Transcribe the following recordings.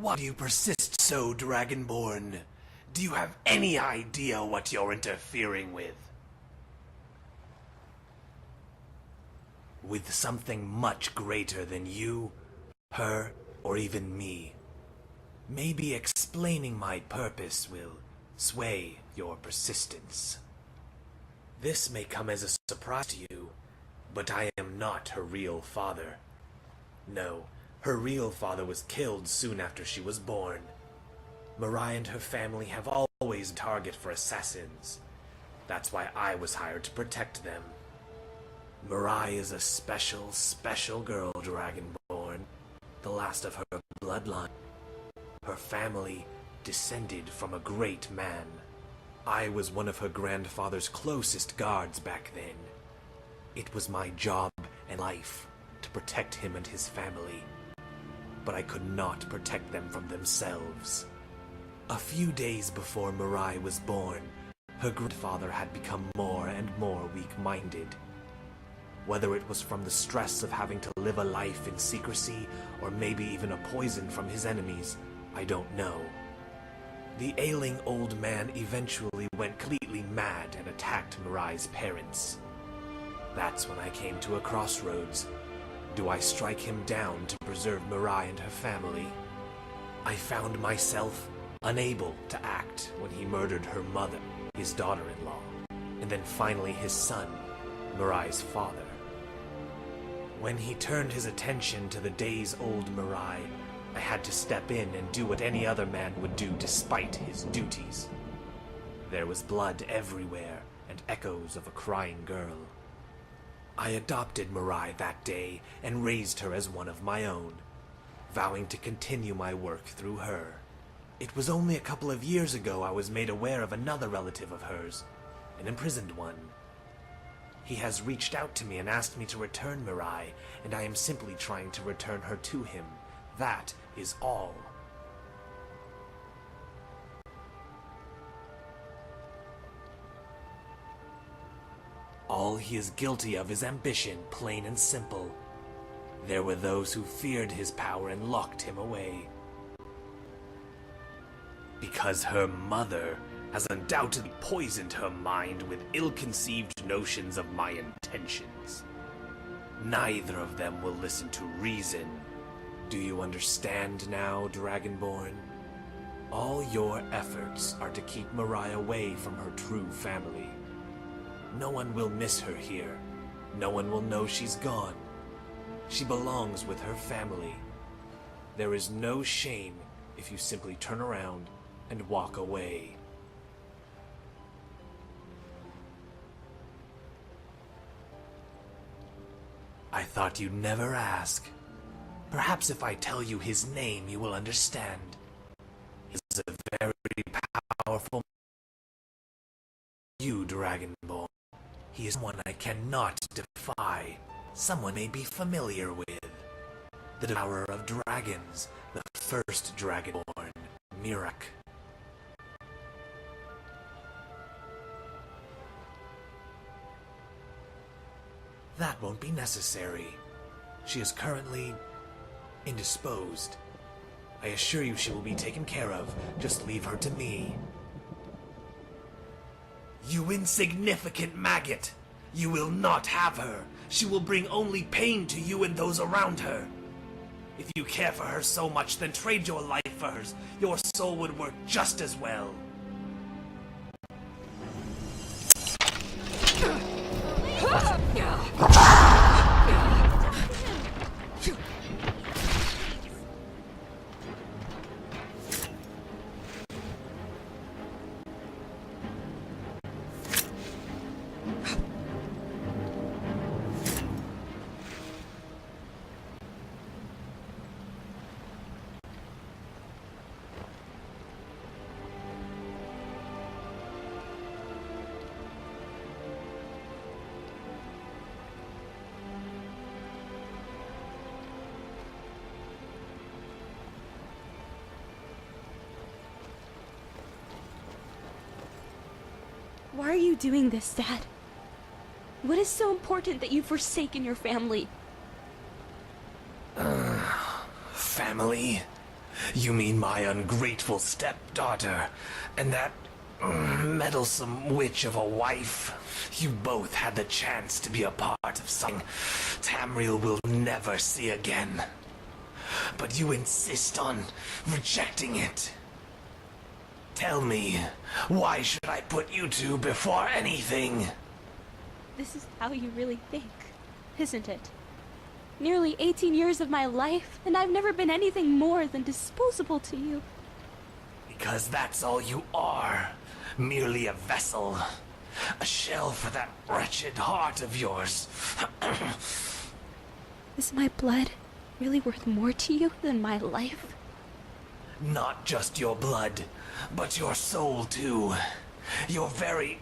Why do you persist so, Dragonborn? Do you have any idea what you're interfering with? With something much greater than you, her, or even me. Maybe explaining my purpose will sway your persistence. This may come as a surprise to you, but I am not her real father. No, her real father was killed soon after she was born. Mirai and her family have always been a target for assassins. That's why I was hired to protect them. Mirai is a special girl, Dragonborn, the last of her bloodline. Her family descended from a great man. I was one of her grandfather's closest guards back then. It was my job and life to protect him and his family, but I could not protect them from themselves. A few days before Mirai was born, her grandfather had become more and more weak-minded. Whether it was from the stress of having to live a life in secrecy, or maybe even a poison from his enemies, I don't know. The ailing old man eventually went completely mad and attacked Mirai's parents. That's when I came to a crossroads. Do I strike him down to preserve Mirai and her family? I found myself unable to act when he murdered her mother, his daughter-in-law, and then finally his son, Mirai's father. When he turned his attention to the days-old Mirai, I had to step in and do what any other man would do despite his duties. There was blood everywhere and echoes of a crying girl. I adopted Mirai that day and raised her as one of my own, vowing to continue my work through her. It was only a couple of years ago I was made aware of another relative of hers, an imprisoned one. He has reached out to me and asked me to return Mirai, and I am simply trying to return her to him. That is all. All he is guilty of is ambition, plain and simple. There were those who feared his power and locked him away. Because her mother has undoubtedly poisoned her mind with ill-conceived notions of my intentions. Neither of them will listen to reason. Do you understand now, Dragonborn? All your efforts are to keep Mirai away from her true family. No one will miss her here. No one will know she's gone. She belongs with her family. There is no shame if you simply turn around and walk away. I thought you'd never ask. Perhaps if I tell you his name, you will understand. He's a very powerful you, Dragonborn. He is someone I cannot defy. Someone may be familiar with. The devourer of dragons, the first Dragonborn, Mirai. That won't be necessary. She is currently indisposed. I assure you she will be taken care of. Just leave her to me. You insignificant maggot! You will not have her. She will bring only pain to you and those around her. If you care for her so much, then trade your life for hers. Your soul would work just as well. Why are you doing this, Dad? What is so important that you've forsaken your family? Family? You mean my ungrateful stepdaughter, and that meddlesome witch of a wife? You both had the chance to be a part of something Tamriel will never see again. But you insist on rejecting it. Tell me, why should I put you two before anything? This is how you really think, isn't it? Nearly 18 years of my life, and I've never been anything more than disposable to you. Because that's all you are. Merely a vessel. A shell for that wretched heart of yours. Is my blood really worth more to you than my life? Not just your blood, but your soul too. Your very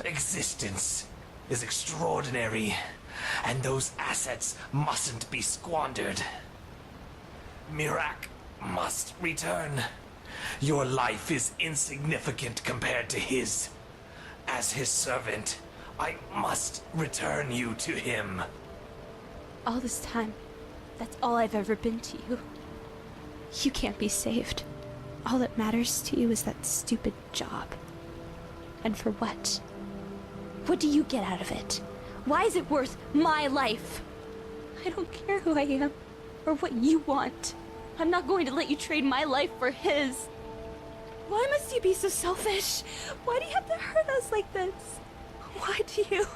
existence is extraordinary, and those assets mustn't be squandered. Mirak must return. Your life is insignificant compared to his. As his servant, I must return you to him. All this time, that's all I've ever been to you. You can't be saved. All that matters to you is that stupid job. And for what? What do you get out of it? Why is it worth my life? I don't care who I am, or what you want. I'm not going to let you trade my life for his. Why must you be so selfish? Why do you have to hurt us like this? Why do you?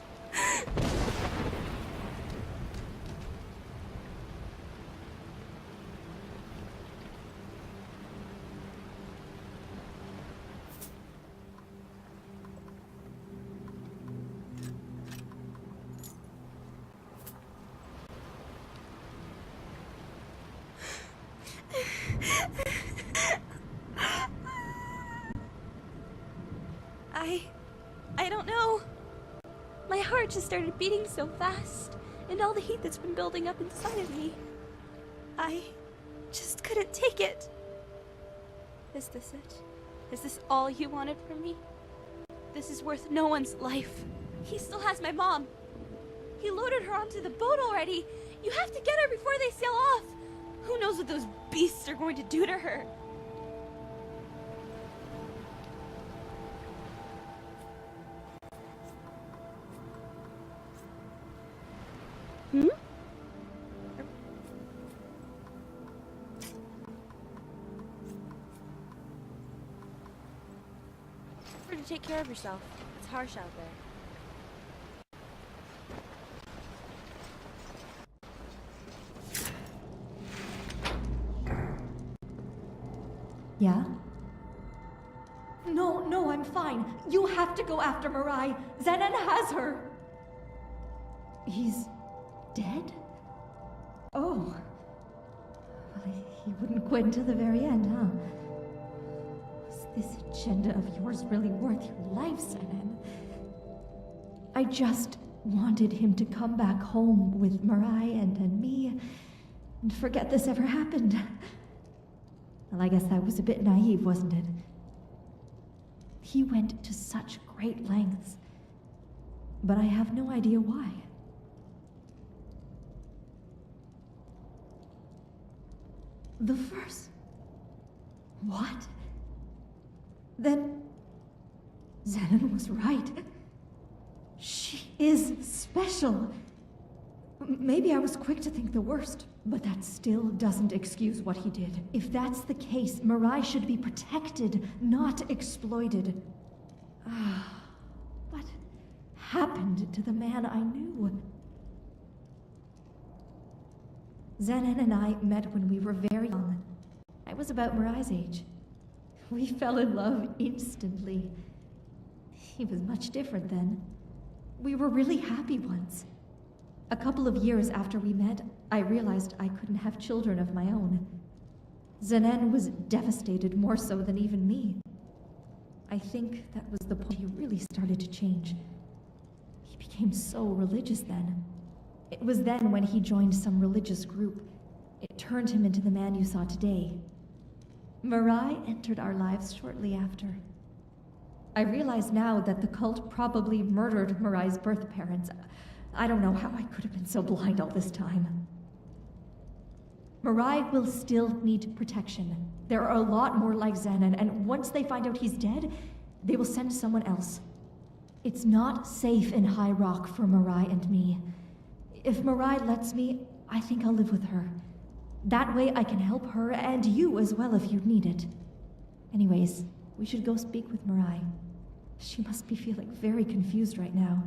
I don't know. My heart just started beating so fast, and all the heat that's been building up inside of me. I just couldn't take it. Is this it? Is this all you wanted from me? This is worth no one's life. He still has my mom. He loaded her onto the boat already. You have to get her before they sail off. Who knows what those beasts are going to do to her? Hmm? Remember to take care of yourself. It's harsh out there. Yeah? No, I'm fine. You have to go after Mirai. Zan'nen has her. He's dead? Oh. Well, he wouldn't quit until the very end, huh? Was this agenda of yours really worth your life, Zan'nen? I just wanted him to come back home with Mirai and me and forget this ever happened. Well, I guess that was a bit naive, wasn't it? He went to such great lengths, but I have no idea why. The verse? What? Then Zan'nen was right. She is special. Maybe I was quick to think the worst, but that still doesn't excuse what he did. If that's the case, Mirai should be protected, not exploited. What happened to the man I knew? Zan'nen and I met when we were very young. I was about Mirai's age. We fell in love instantly. He was much different then. We were really happy once. A couple of years after we met, I realized I couldn't have children of my own. Zan'nen was devastated more so than even me. I think that was the point he really started to change. He became so religious then. It was then when he joined some religious group. It turned him into the man you saw today. Mirai entered our lives shortly after. I realize now that the cult probably murdered Mirai's birth parents. I don't know how I could have been so blind all this time. Mirai will still need protection. There are a lot more like Zan'nen, and once they find out he's dead, they will send someone else. It's not safe in High Rock for Mirai and me. If Mirai lets me, I think I'll live with her. That way I can help her and you as well if you need it. Anyways, we should go speak with Mirai. She must be feeling very confused right now.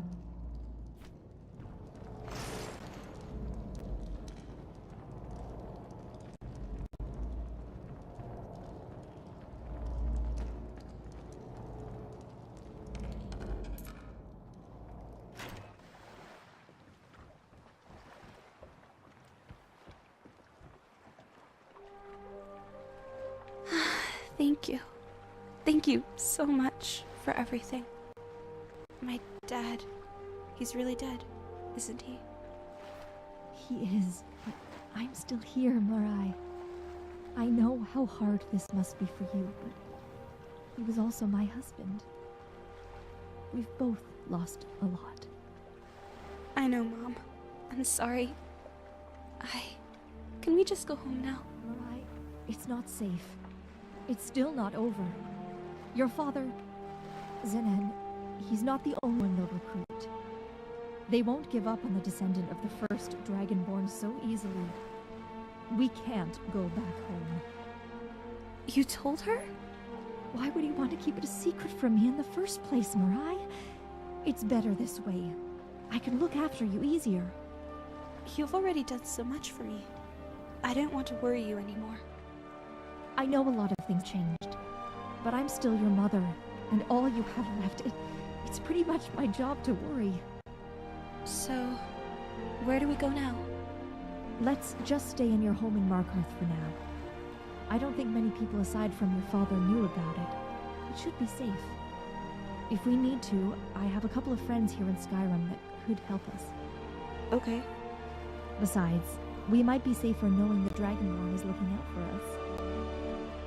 Thank you. Thank you so much for everything. My dad, he's really dead, isn't he? He is, but I'm still here, Mirai. I know how hard this must be for you, but he was also my husband. We've both lost a lot. I know, Mom. I'm sorry. Can we just go home now? Mirai, it's not safe. It's still not over. Your father, Zan'nen, he's not the only one they'll recruit. They won't give up on the descendant of the first Dragonborn so easily. We can't go back home. You told her? Why would he want to keep it a secret from me in the first place, Mirai? It's better this way. I can look after you easier. You've already done so much for me. I don't want to worry you anymore. I know a lot of things changed, but I'm still your mother, and all you have left, it's pretty much my job to worry. So, where do we go now? Let's just stay in your home in Markarth for now. I don't think many people aside from your father knew about it. It should be safe. If we need to, I have a couple of friends here in Skyrim that could help us. Okay. Besides, we might be safer knowing the Dragonborn is looking out for us.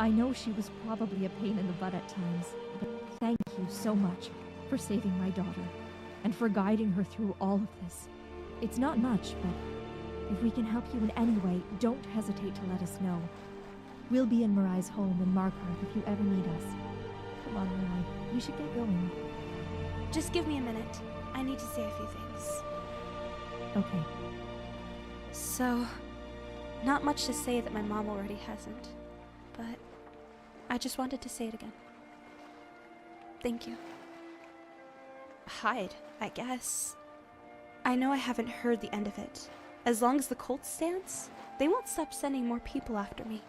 I know she was probably a pain in the butt at times, but thank you so much for saving my daughter, and for guiding her through all of this. It's not much, but if we can help you in any way, don't hesitate to let us know. We'll be in Mirai's home in Markarth if you ever need us. Come on, Mirai, we should get going. Just give me a minute. I need to say a few things. Okay. So, not much to say that my mom already hasn't, but I just wanted to say it again. Thank you. Hide, I guess. I know I haven't heard the end of it. As long as the cult stands, they won't stop sending more people after me.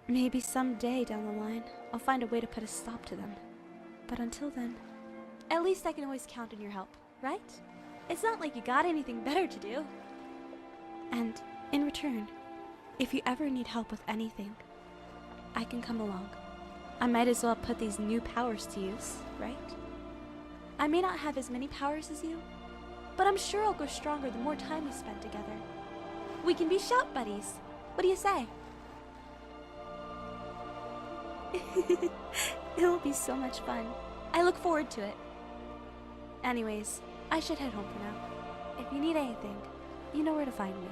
Maybe someday down the line, I'll find a way to put a stop to them. But until then, at least I can always count on your help, right? It's not like you got anything better to do. And in return, if you ever need help with anything, I can come along. I might as well put these new powers to use, right? I may not have as many powers as you, but I'm sure I'll go stronger the more time we spend together. We can be shout buddies. What do you say? It'll be so much fun. I look forward to it. Anyways, I should head home for now. If you need anything, you know where to find me.